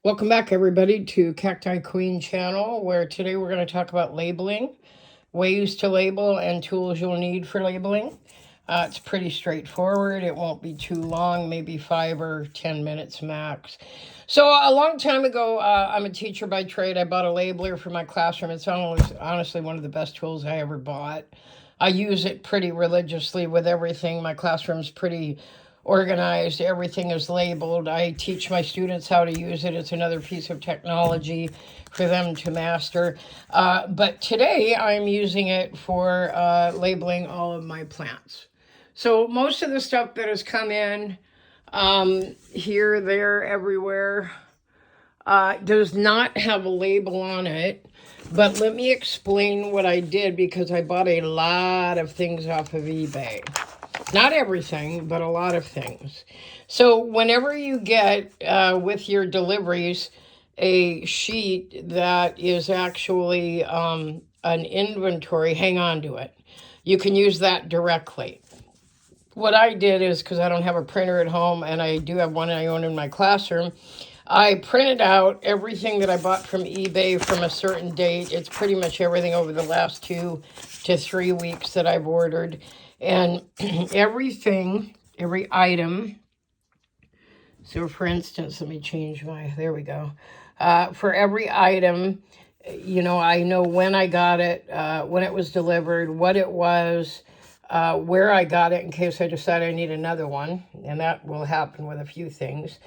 Welcome back, everybody, to Cacti Queen channel, where today we're going to talk about labeling, ways to label, and tools you'll need for labeling. It's pretty straightforward. It won't be too long, maybe 5 or 10 minutes max. So a long time ago, I'm a teacher by trade. I bought a labeler for my classroom. It's honestly one of the best tools I ever bought. I use it pretty religiously with everything. My classroom's pretty organized. Everything is labeled. I teach my students how to use it. It's another piece of technology for them to master. But today I'm using it for labeling all of my plants. So most of the stuff that has come in here, there, everywhere does not have a label on it. But let me explain what I did, because I bought a lot of things off of eBay. Not everything, but a lot of things. So whenever you get with your deliveries a sheet that is actually an inventory, hang on to it. You can use that directly. What I did is, because I don't have a printer at home and I do have one I own in my classroom, I printed out everything that I bought from eBay from a certain date. It's pretty much everything over the last 2 to 3 weeks that I've ordered. And everything, every item, so for instance, let me change there we go. For every item, I know when I got it, when it was delivered, what it was, where I got it in case I decide I need another one. And that will happen with a few things.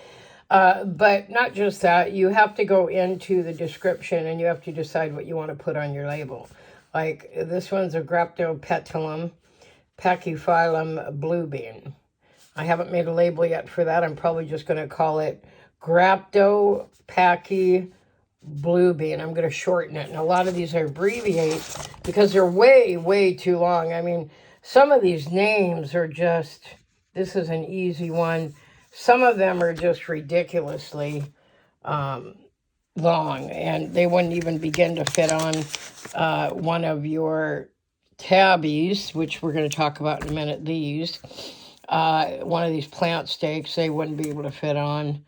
But not just that, you have to go into the description and you have to decide what you want to put on your label. Like this one's a Graptopetalum pachyphyllum blue bean. I haven't made a label yet for that. I'm probably just going to call it Graptopachy blue bean. I'm going to shorten it. And a lot of these I abbreviate because they're way, way too long. I mean, some of these names are just, this is an easy one. Some of them are just ridiculously long, and they wouldn't even begin to fit on one of your tabbies, which we're going to talk about in a minute. These, one of these plant stakes, they wouldn't be able to fit on.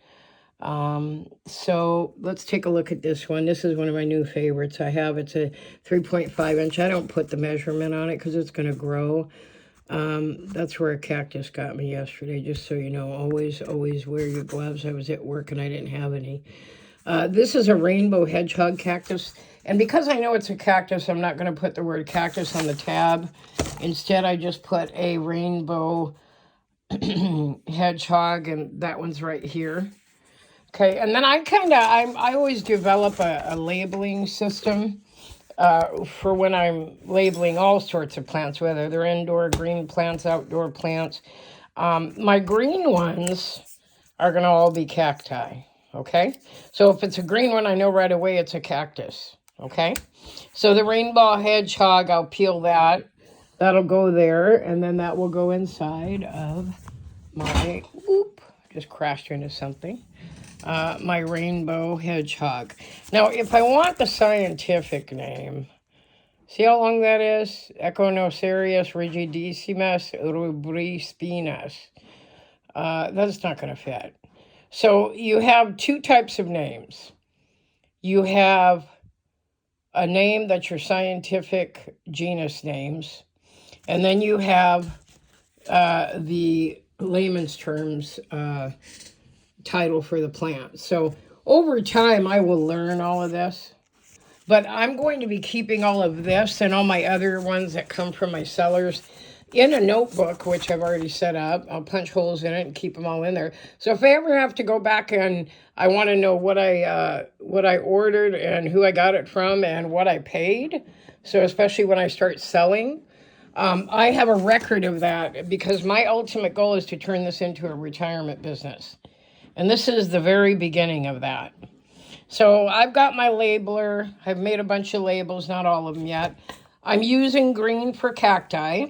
So let's take a look at this one. This is one of my new favorites I have. It's a 3.5 inch. I don't put the measurement on it because it's going to grow. That's where a cactus got me yesterday, just so you know. Always wear your gloves. I was at work and I didn't have any. This is a rainbow hedgehog cactus. And because I know it's a cactus, I'm not going to put the word cactus on the tab. Instead, I just put a rainbow hedgehog, and that one's right here. Okay, and then I always develop a labeling system for when I'm labeling all sorts of plants, whether they're indoor green plants, outdoor plants. My green ones are going to all be cacti, okay? So if it's a green one, I know right away it's a cactus, okay? So the rainbow hedgehog, I'll peel that. That'll go there, and then that will go inside of my, just crashed into something. My rainbow hedgehog. Now, if I want the scientific name, see how long that is? Echinocerius rigidissimus rubrispinus. That's not going to fit. So you have two types of names. You have a name that's your scientific genus names, and then you have the layman's terms title for the plant. So over time, I will learn all of this. But I'm going to be keeping all of this and all my other ones that come from my sellers in a notebook, which I've already set up. I'll punch holes in it and keep them all in there. So if I ever have to go back and I want to know what I ordered and who I got it from and what I paid, so especially when I start selling, I have a record of that, because my ultimate goal is to turn this into a retirement business. And this is the very beginning of that. So I've got my labeler. I've made a bunch of labels, not all of them yet. I'm using green for cacti.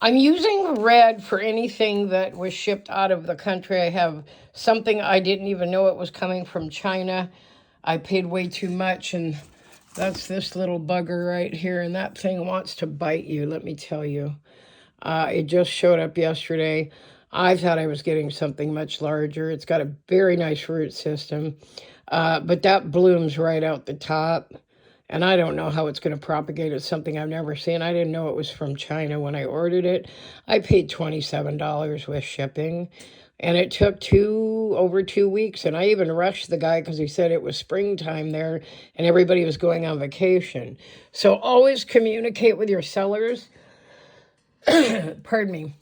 I'm using red for anything that was shipped out of the country. I have something I didn't even know it was coming from China. I paid way too much, and that's this little bugger right here, and that thing wants to bite you, let me tell you. It just showed up yesterday. I thought I was getting something much larger. It's got a very nice root system, but that blooms right out the top. And I don't know how it's going to propagate. It's something I've never seen. I didn't know it was from China when I ordered it. I paid $27 with shipping. And it took over 2 weeks. And I even rushed the guy because he said it was springtime there and everybody was going on vacation. So always communicate with your sellers. Pardon me.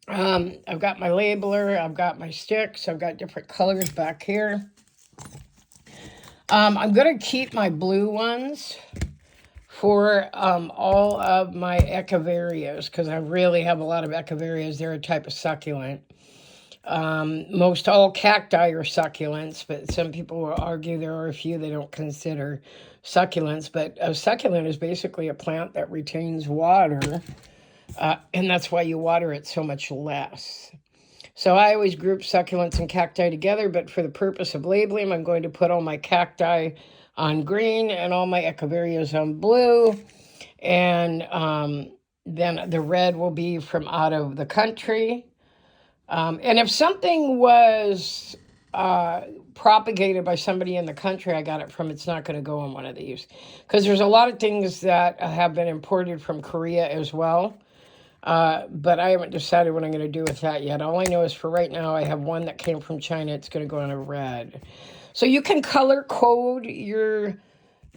I've got my labeler. I've got my sticks. I've got different colors back here. I'm going to keep my blue ones for all of my echeverias because I really have a lot of echeverias. They're a type of succulent. Most all cacti are succulents, but some people will argue there are a few they don't consider succulents. But a succulent is basically a plant that retains water, and that's why you water it so much less. So I always group succulents and cacti together, but for the purpose of labeling, I'm going to put all my cacti on green and all my echeverias on blue. And then the red will be from out of the country. And if something was propagated by somebody in the country I got it from, it's not going to go on one of these. Because there's a lot of things that have been imported from Korea as well. But I haven't decided what I'm going to do with that yet. All I know is for right now, I have one that came from China. It's going to go on a red. So you can color code your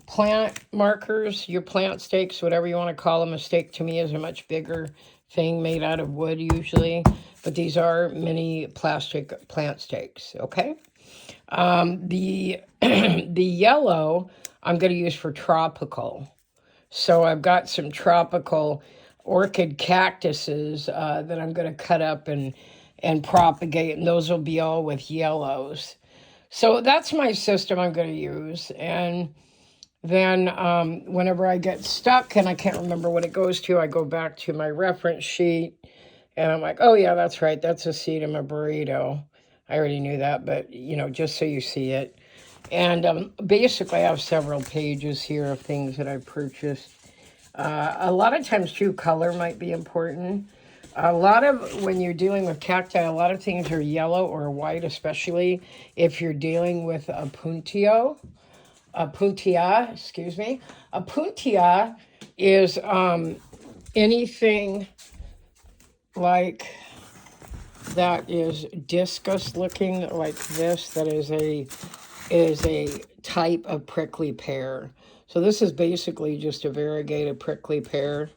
plant markers, your plant stakes, whatever you want to call them. A stake to me is a much bigger thing made out of wood usually. But these are mini plastic plant stakes, okay? The yellow I'm going to use for tropical. So I've got some tropical orchid cactuses that I'm going to cut up and propagate, and those will be all with yellows. So that's my system I'm going to use. And then whenever I get stuck and I can't remember what it goes to, I go back to my reference sheet and I'm like, oh yeah, that's right. That's a seed in my burrito. I already knew that, but just so you see it. And basically I have several pages here of things that I've purchased. A lot of times, too, color might be important. When you're dealing with cacti, a lot of things are yellow or white, especially if you're dealing with a puntia, excuse me. A puntia is anything like that is discus looking like this, that is a type of prickly pear. So this is basically just a variegated prickly pear.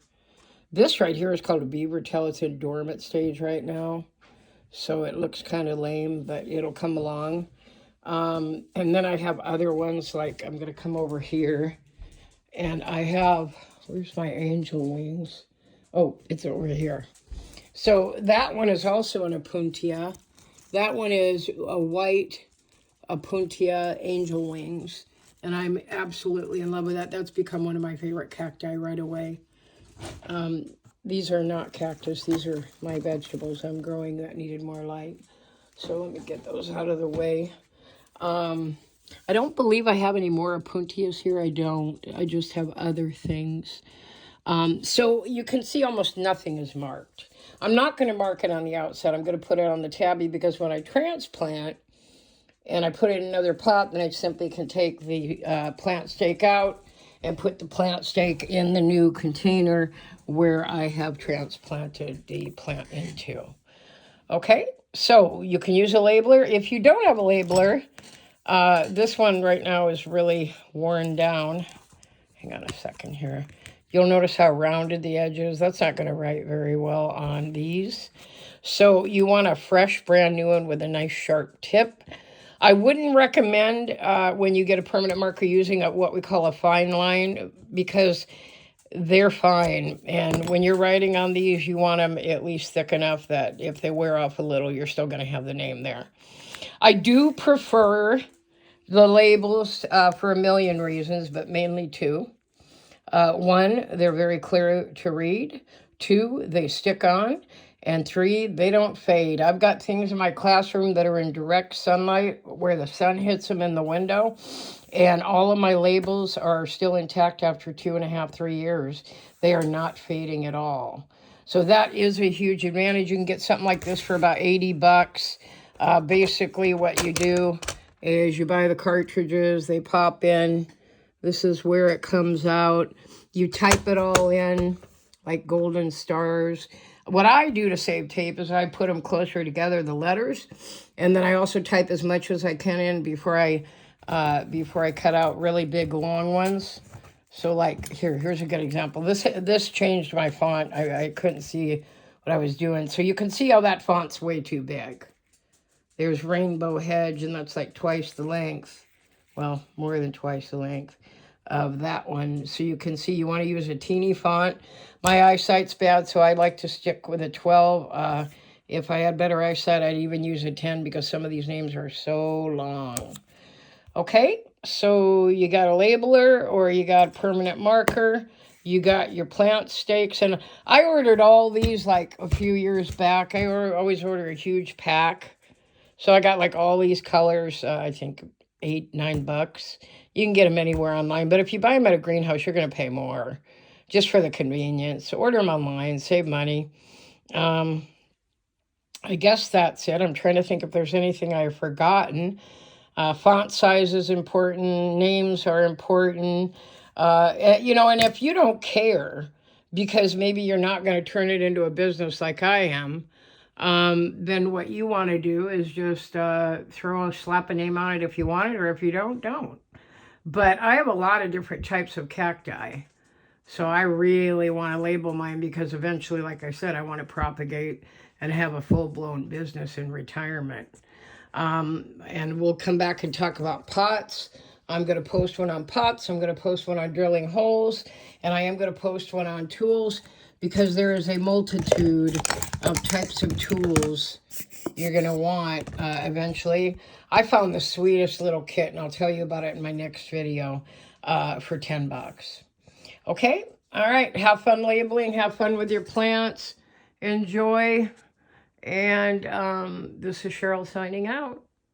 This right here is called a beaver tail. It's in dormant stage right now. So it looks kind of lame, but it'll come along. And then I have other ones, like I'm going to come over here. And I have, where's my angel wings? Oh, it's over here. So that one is also an Opuntia. That one is a white Opuntia angel wings. And I'm absolutely in love with that. That's become one of my favorite cacti right away. These are not cactus. These are my vegetables I'm growing that needed more light. So let me get those out of the way. I don't believe I have any more Opuntias here. I don't. I just have other things. So you can see almost nothing is marked. I'm not going to mark it on the outside. I'm going to put it on the tabby because when I transplant, and I put it in another pot, then I simply can take the plant stake out and put the plant stake in the new container where I have transplanted the plant into. Okay, so you can use a labeler. If you don't have a labeler, this one right now is really worn down. Hang on a second here. You'll notice how rounded the edge is. That's not going to write very well on these. So you want a fresh, brand new one with a nice sharp tip. I wouldn't recommend when you get a permanent marker using what we call a fine line because they're fine. And when you're writing on these, you want them at least thick enough that if they wear off a little, you're still going to have the name there. I do prefer the labels for a million reasons, but mainly two. One, they're very clear to read. Two, they stick on. And three, they don't fade. I've got things in my classroom that are in direct sunlight where the sun hits them in the window. And all of my labels are still intact after 2.5, 3 years. They are not fading at all. So that is a huge advantage. You can get something like this for about 80 bucks. Basically what you do is you buy the cartridges, they pop in. This is where it comes out. You type it all in like golden stars. What I do to save tape is I put them closer together, the letters, and then I also type as much as I can in before I cut out really big long ones. So like here's a good example. This changed my font. I couldn't see what I was doing. So you can see how that font's way too big. There's Rainbow Hedge, and that's like twice the length. Well, more than twice the length of that one. So you can see you want to use a teeny font. My eyesight's bad, so I like to stick with a 12. If I had better eyesight, I'd even use a 10 because some of these names are so long. Okay, so you got a labeler or you got a permanent marker. You got your plant stakes. And I ordered all these like a few years back. I always order a huge pack. So I got like all these colors, I think $8, $9. You can get them anywhere online. But if you buy them at a greenhouse, you're going to pay more just for the convenience. Order them online, save money. I guess that's it. I'm trying to think if there's anything I've forgotten. Font size is important. Names are important. You know, and if you don't care, because maybe you're not going to turn it into a business like I am, then what you want to do is just slap a name on it if you want it, or if you don't. But I have a lot of different types of cacti. So I really want to label mine because eventually, like I said, I want to propagate and have a full-blown business in retirement. And we'll come back and talk about pots. I'm going to post one on pots. I'm going to post one on drilling holes. And I am going to post one on tools because there is a multitude of types of tools you're going to want eventually. I found the sweetest little kit, and I'll tell you about it in my next video for 10 bucks. Okay? All right. Have fun labeling. Have fun with your plants. Enjoy. And this is Cheryl signing out.